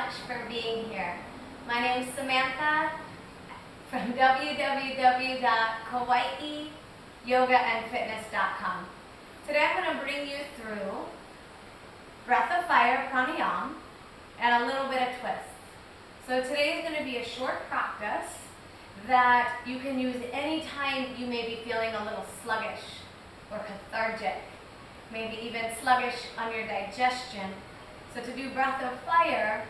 much for being here. My name is Samantha from www.kauaiyogaandfitness.com. Today I'm going to bring you through breath of fire pranayama and a little bit of twist. So today is going to be a short practice that you can use anytime you may be feeling a little sluggish or lethargic, maybe even sluggish on your digestion. So to do breath of fire,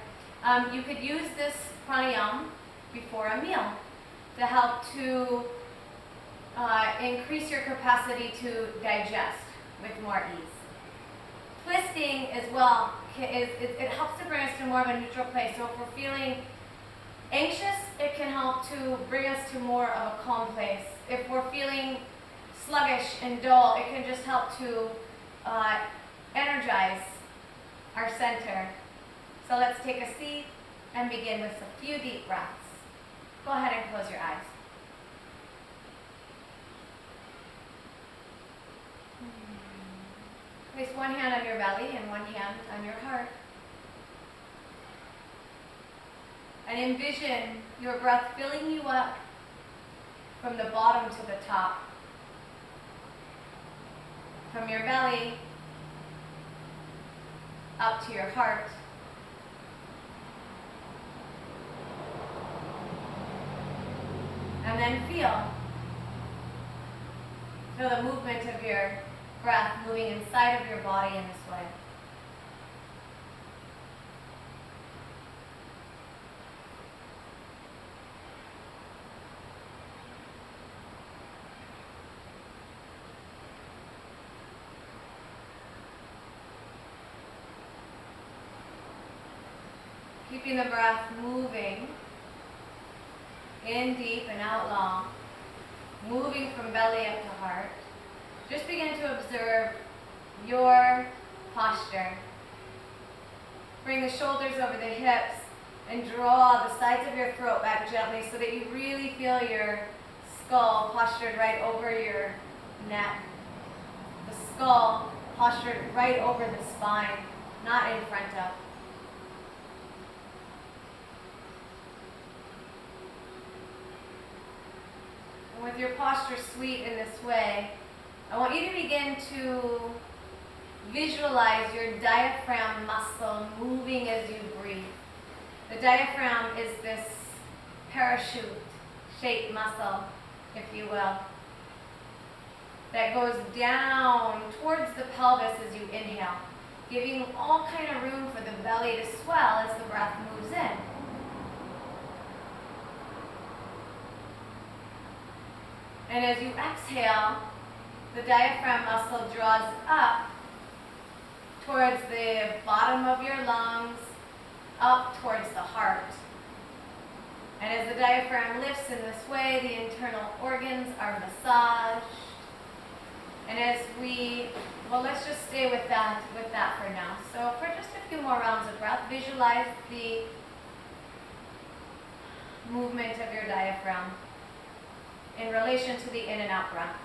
you could use this pranayama before a meal to help to increase your capacity to digest with more ease. Twisting as well, it helps to bring us to more of a neutral place. So if we're feeling anxious, it can help to bring us to more of a calm place. If we're feeling sluggish and dull, it can just help to energize our center. So let's take a seat and begin with a few deep breaths. Go ahead and close your eyes. Place one hand on your belly and one hand on your heart. And envision your breath filling you up from the bottom to the top. From your belly up to your heart. And then feel the movement of your breath moving inside of your body in this way. Keeping the breath moving in deep and out long, moving from belly up to heart. Just begin to observe your posture. Bring the shoulders over the hips and draw the sides of your throat back gently so that you really feel your skull postured right over your neck. The skull postured right over the spine, not in front of. With your posture sweet in this way, I want you to begin to visualize your diaphragm muscle moving as you breathe. The diaphragm is this parachute-shaped muscle, if you will, that goes down towards the pelvis as you inhale, giving all kind of room for the belly to swell as the breath moves in. And as you exhale, the diaphragm muscle draws up towards the bottom of your lungs, up towards the heart. And as the diaphragm lifts in this way, the internal organs are massaged. And as let's just stay with that for now. So for just a few more rounds of breath, visualize the movement of your diaphragm in relation to the in and out breath.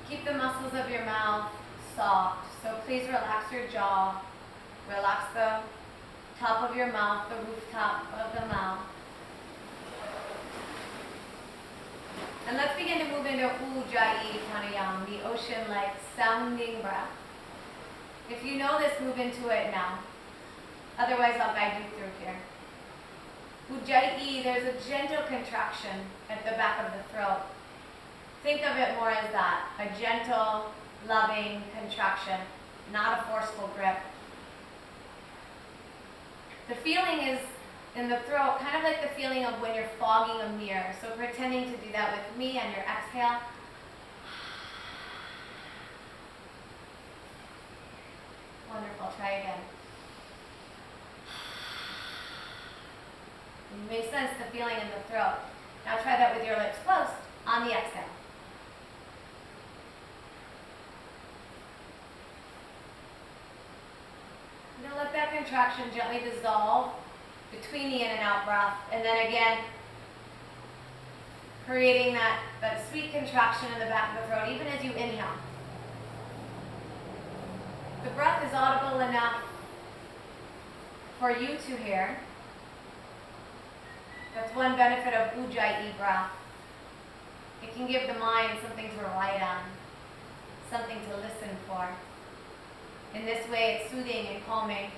Keep the muscles of your mouth soft, so please relax your jaw, relax the top of your mouth, the rooftop of the mouth. And let's begin to move into Ujjayi Pranayama, the ocean-like sounding breath. If you know this, move into it now. Otherwise, I'll guide you through here. Ujjayi, there's a gentle contraction at the back of the throat. Think of it more as that, a gentle, loving contraction, not a forceful grip. The feeling is in the throat, kind of like the feeling of when you're fogging a mirror. So pretending to do that with me on your exhale. Wonderful, try again. You may sense the feeling in the throat. Now try that with your lips closed on the exhale. contraction gently dissolve between the in and out breath. And then again, creating that sweet contraction in the back of the throat, even as you inhale. The breath is audible enough for you to hear. That's one benefit of Ujjayi breath. It can give the mind something to write on, something to listen for. In this way, it's soothing and calming.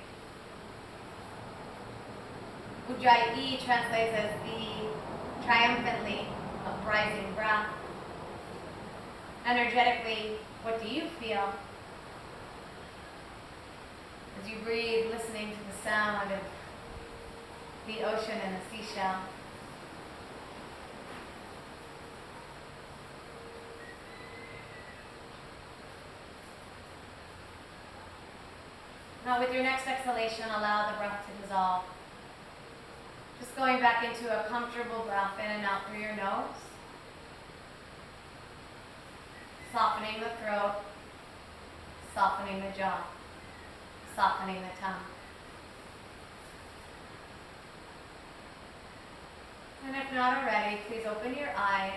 Ujjayi translates as the triumphantly uprising breath. Energetically, what do you feel as you breathe, listening to the sound of the ocean and the seashell? Now with your next exhalation, allow the breath to dissolve. Just going back into a comfortable breath in and out through your nose. Softening the throat, softening the jaw, softening the tongue. And if not already, please open your eyes.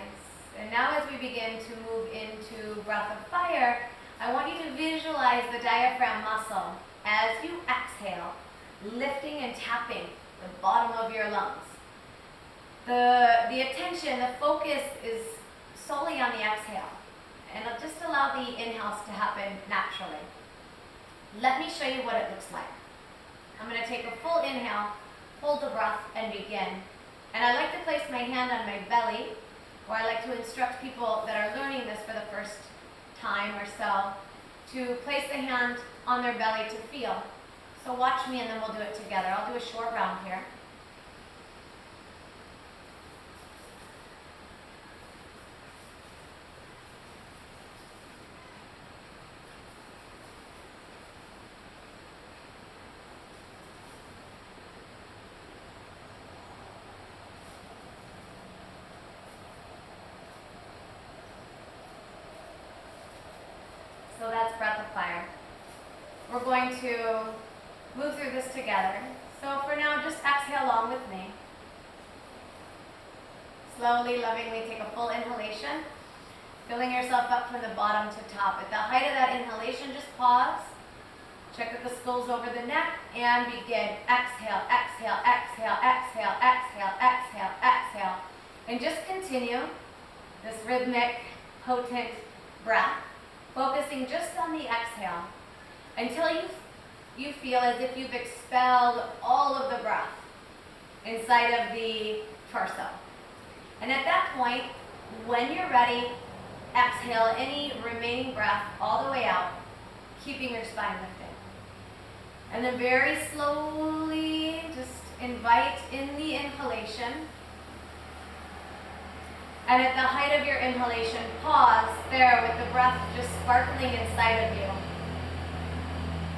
And now as we begin to move into breath of fire, I want you to visualize the diaphragm muscle as you exhale, lifting and tapping the bottom of your lungs. The attention, the focus is solely on the exhale. And I'll just allow the inhales to happen naturally. Let me show you what it looks like. I'm going to take a full inhale, hold the breath, and begin. And I like to place my hand on my belly, or I like to instruct people that are learning this for the first time or so, to place the hand on their belly to feel. So watch me and then we'll do it together. I'll do a short round here. So that's breath of fire. We're going to move through this together. So for now, just exhale along with me. Slowly, lovingly take a full inhalation, filling yourself up from the bottom to top. At the height of that inhalation, just pause. Check that the skull's over the neck and begin. Exhale, exhale, exhale, exhale, exhale, exhale, exhale. And just continue this rhythmic, potent breath, focusing just on the exhale until you feel as if you've expelled all of the breath inside of the torso. And at that point, when you're ready, exhale any remaining breath all the way out, keeping your spine lifted. And then very slowly just invite in the inhalation. And at the height of your inhalation, pause there with the breath just sparkling inside of you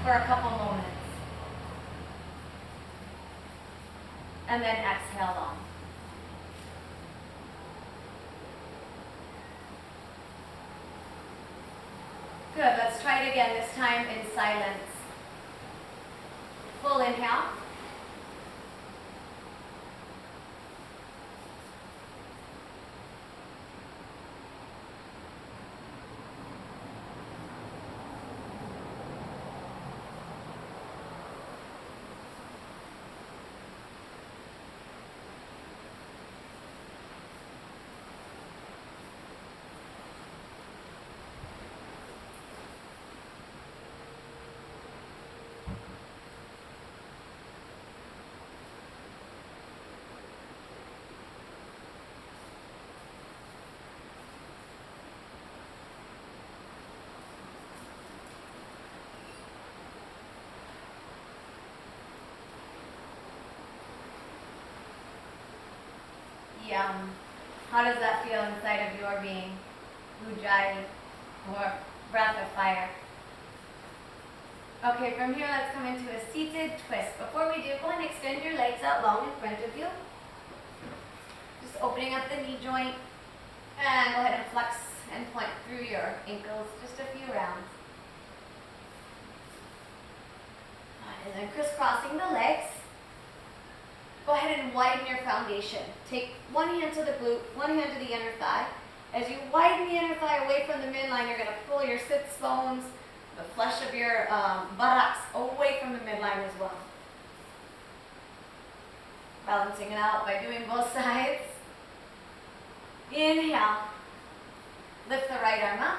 for a couple moments. And then exhale on. Good, let's try it again, this time in silence. Full inhale. Yum. How does that feel inside of your being? Ujjayi, or breath of fire. Okay, from here let's come into a seated twist. Before we do, go ahead and extend your legs out long in front of you. Just opening up the knee joint. And go ahead and flex and point through your ankles just a few rounds. That And then crisscrossing the legs. Go ahead and widen your foundation. Take one hand to the glute, one hand to the inner thigh. As you widen the inner thigh away from the midline, you're going to pull your sits bones, the flesh of your buttocks away from the midline as well. Balancing it out by doing both sides. Inhale. Lift the right arm up.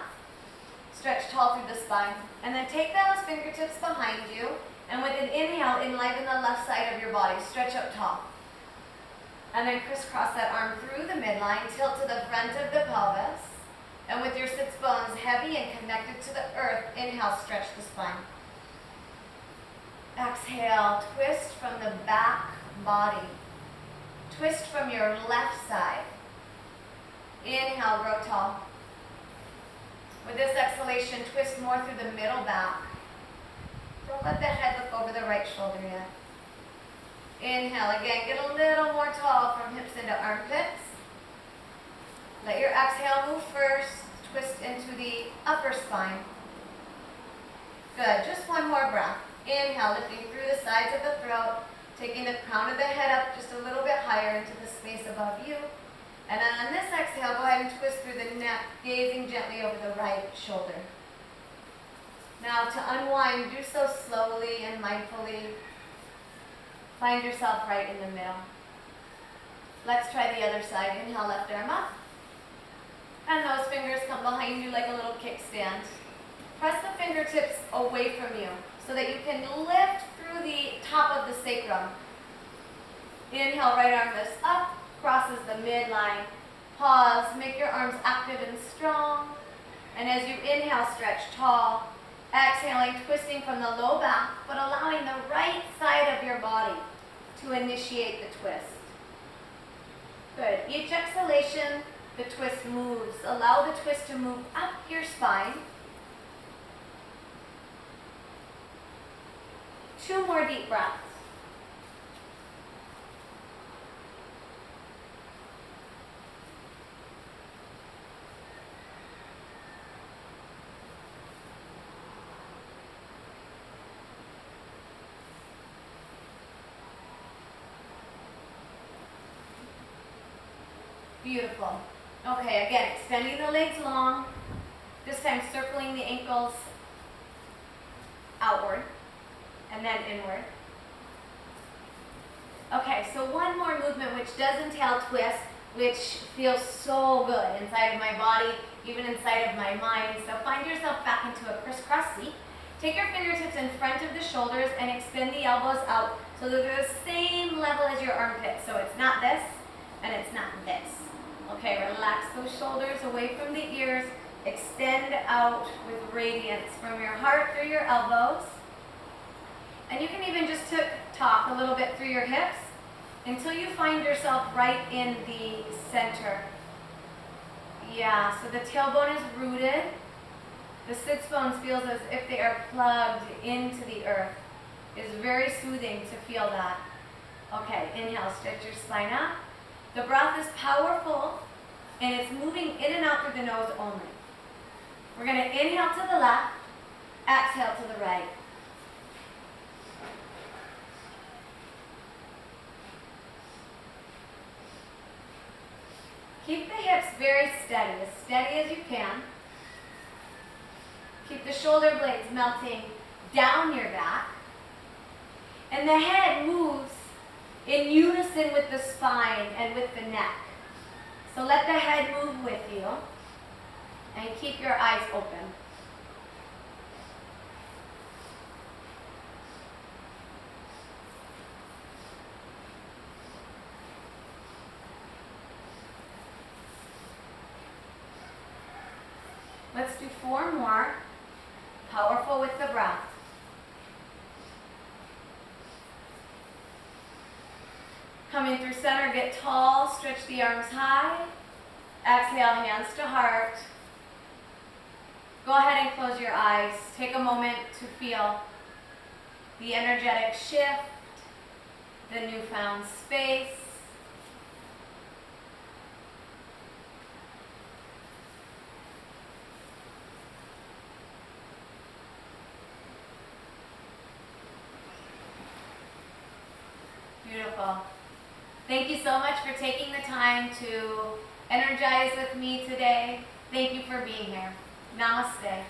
Stretch tall through the spine. And then take those fingertips behind you. And with an inhale, enliven the left side of your body. Stretch up tall. And then crisscross that arm through the midline. Tilt to the front of the pelvis. And with your sits bones heavy and connected to the earth, inhale, stretch the spine. Exhale, twist from the back body. Twist from your left side. Inhale, grow tall. With this exhalation, twist more through the middle back. Don't let the head look over the right shoulder yet. Inhale, again, get a little more tall from hips into armpits. Let your exhale move first. Twist into the upper spine. Good, just one more breath. Inhale, lifting through the sides of the throat, taking the crown of the head up just a little bit higher into the space above you. And then on this exhale, go ahead and twist through the neck, gazing gently over the right shoulder. Now to unwind, do so slowly and mindfully. Find yourself right in the middle. Let's try the other side. Inhale, left arm up. And those fingers come behind you like a little kickstand. Press the fingertips away from you so that you can lift through the top of the sacrum. Inhale, right arm lifts up, crosses the midline. Pause, make your arms active and strong. And as you inhale, stretch tall. Exhaling, twisting from the low back, but allowing the right side of your body to initiate the twist. Good. Each exhalation, the twist moves. Allow the twist to move up your spine. 2 more deep breaths. Beautiful. Okay, again, extending the legs long. This time circling the ankles outward and then inward. Okay, so one more movement which does entail twist, which feels so good inside of my body, even inside of my mind. So find yourself back into a crisscross seat. Take your fingertips in front of the shoulders and extend the elbows out so that they're the same level as your armpits. So it's not this and it's not this. Okay, relax those shoulders away from the ears. Extend out with radiance from your heart through your elbows. And you can even just talk a little bit through your hips until you find yourself right in the center. Yeah, so the tailbone is rooted. The sits bones feels as if they are plugged into the earth. It's very soothing to feel that. Okay, inhale, stretch your spine up. The breath is powerful, and it's moving in and out through the nose only. We're going to inhale to the left, exhale to the right. Keep the hips very steady as you can. Keep the shoulder blades melting down your back. And the head moves in unison with the spine and with the neck. So let the head move with you and keep your eyes open. Let's do 4 more. Powerful with the breath. Coming through center, get tall, stretch the arms high. Exhale, hands to heart. Go ahead and close your eyes. Take a moment to feel the energetic shift, the newfound space. Beautiful. Thank you so much for taking the time to energize with me today. Thank you for being here. Namaste.